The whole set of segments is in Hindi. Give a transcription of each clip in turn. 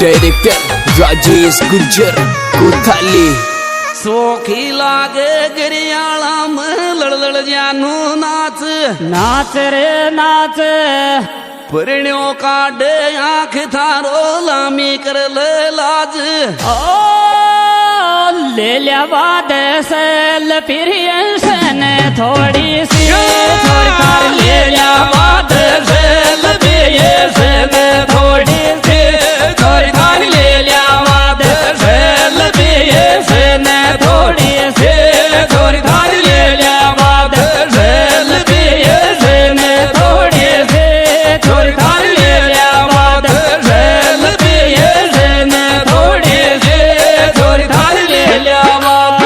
डायरेक्टर राजेश गुज्जर कोथाली। सोखी लागे गिरियाला में लड़ लड़ जानू नाच नाच रे नाच परिण्यो काटे आँख थारो लामी कर ले लाज। ओ ले लिया बाद से लपिरियन थोड़ी सी थोड़ी कर ले लिया बाद से लपिरियन थोड़ी सी थोड़ी कर ले लिया बाद से लपिरियन थोड़ी सी थोड़ी कर ले लिया बाद से लपिरियन थोड़ी सी थोड़ी कर ले लिया बाद से लपिरियन थोड़ी सी थोड़ी कर ले लिया बाद।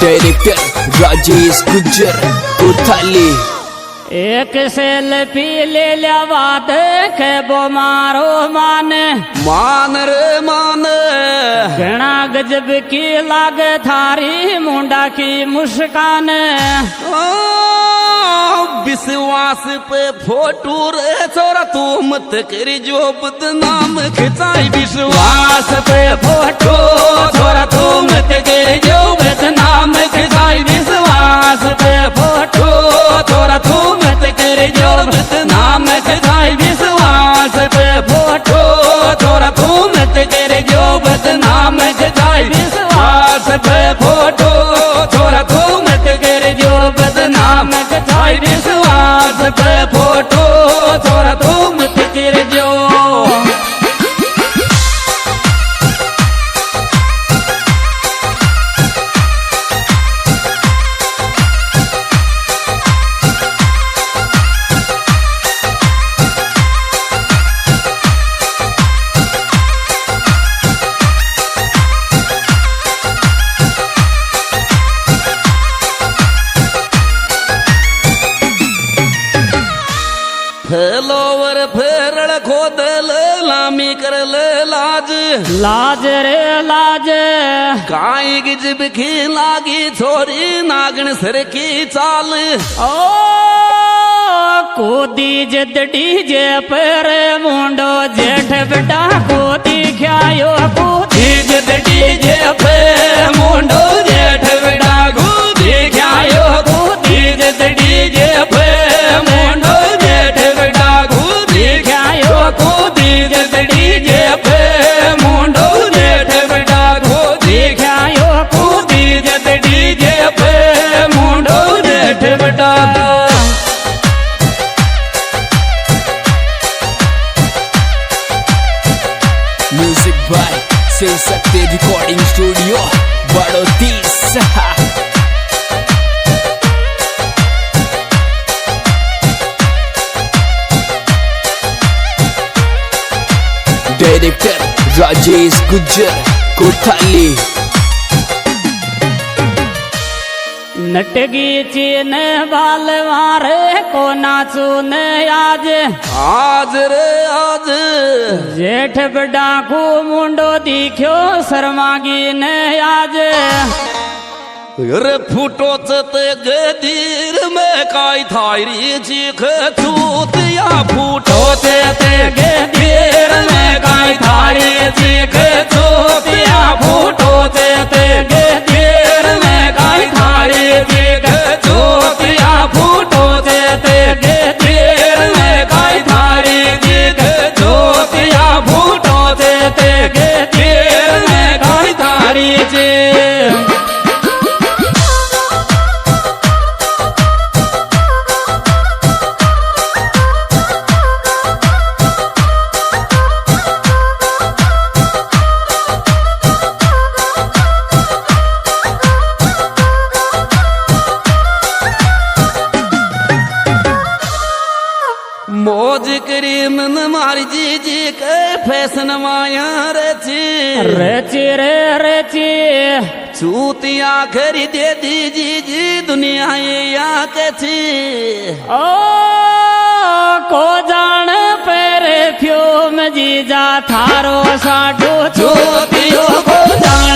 डायरेक्टर राजेश गुज्जर कोथाली। एक सेल्फी ले लिया बाद के वो मारो मान मान रे मान घना गजब की लाग थारी मुंडा की मुस्कान। ओ, विश्वास पे फोटो रे छोरा तू मत कर जो बदनाम खिंचाई। विश्वास पे फोटो छोरा तू मत कर जो बदनाम खिंचाई। विश्वास पे फोटो छोरा तू मत कर जो बदनाम खिंचाई। विश्वास पे फोटो छोरा तू मत कर जो बदनाम खिंचाई। विश्वास पे फोटो छोरा तू मत कर जो बदनाम खिंचाई। विश्वास पे फोटो छोरा तू मत कर जो। फैलोवर फेरड़ खोद ले लामी कर ले लाज। लाज रे लाज काई गिजब की लागी छोरी नागन सर की चाल। ओ कूदी जद डीजे पर मुंडो जेठ बेटा कूदी ख्यायो कूदी जद डीजे पे मुंडो जेठ बेटा कूदी ख्यायो कूदी जद डीजे पे मुंडो जेठ बेटा कूदी ख्यायो कूदी जद डीजे पे मुंडो जेठ बेटा कूदी ख्यायो कूदी जद डीजे पे मुंडो जेठ बेटा। Music by Shiv Shakti recording studio Barauti. Director Rajesh Gujjar Kothali. नटगी चीन बाल मारे को नाचू ने आज आज रे आज जेठ बड़ा को मुंडो दिख्यो शर्मागी ने आज। रे फूटो चते गदीर में काई थारी चीख चूतिया फूटो चते गदीर में काई थारी चीख चूतिया फूटो चते गदीर में काई थारी चीख चूतिया फूटो चते गदीर में काई थारी चीख चूतिया फूटो चते गदीर में काई थारी चीख। क्रीम न मारी जी के फैशन माया रची रची रे रची चूतिया खरीदे जी दुनिया ये या के छी ओ को जान परफ्यूम जीजा थारो साडो चूतियो को जान